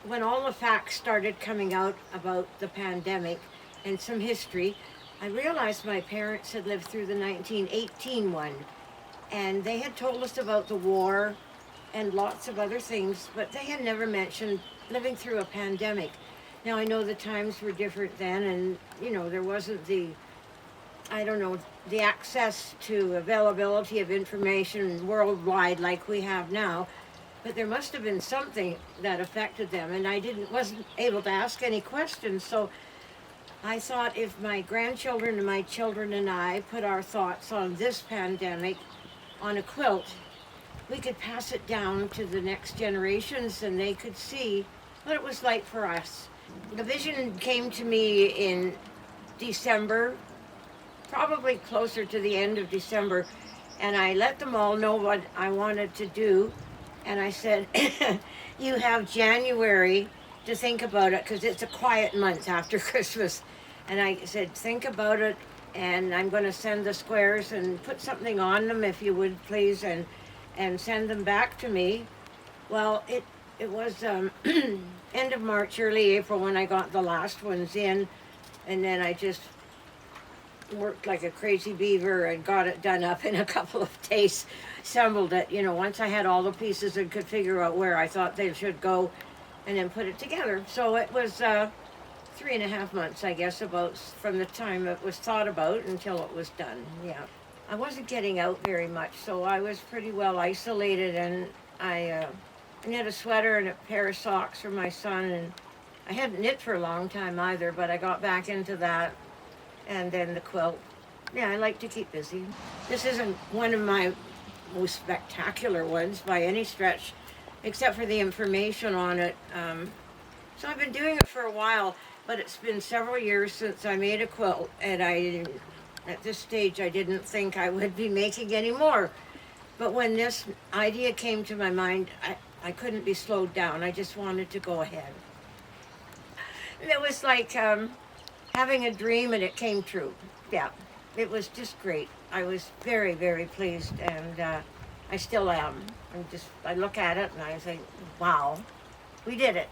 when all the facts started coming out about the pandemic and some history, I realized my parents had lived through the 1918 one, and they had told us about the war and lots of other things, but they had never mentioned living through a pandemic. Now I know the times were different then, and there wasn't the, I don't know, the access to availability of information worldwide like we have now. But there must have been something that affected them, and I wasn't able to ask any questions. So I thought if my grandchildren and my children and I put our thoughts on this pandemic on a quilt, we could pass it down to the next generations and they could see what it was like for us. The vision came to me in December, probably closer to the end of December, and I let them all know what I wanted to do. And I said, you have January to think about it because it's a quiet month after Christmas. And I said, think about it, and I'm going to send the squares and put something on them if you would please, and send them back to me. Well, it was end of March, early April when I got the last ones in, and then I just worked like a crazy beaver and got it done up in a couple of days. Assembled it, once I had all the pieces and could figure out where I thought they should go, and then put it together. So it was 3.5 months, I guess, about from the time it was thought about until it was done. Yeah, I wasn't getting out very much, so I was pretty well isolated, and I knit a sweater and a pair of socks for my son, and I hadn't knit for a long time either, but I got back into that. And then the quilt. Yeah, I like to keep busy. This isn't one of my most spectacular ones by any stretch, except for the information on it. So I've been doing it for a while, but it's been several years since I made a quilt, and at this stage, I didn't think I would be making any more. But when this idea came to my mind, I couldn't be slowed down. I just wanted to go ahead. And it was like having a dream, and it came true. Yeah, it was just great. I was very, very pleased, and I still am. I look at it and I think, wow, we did it.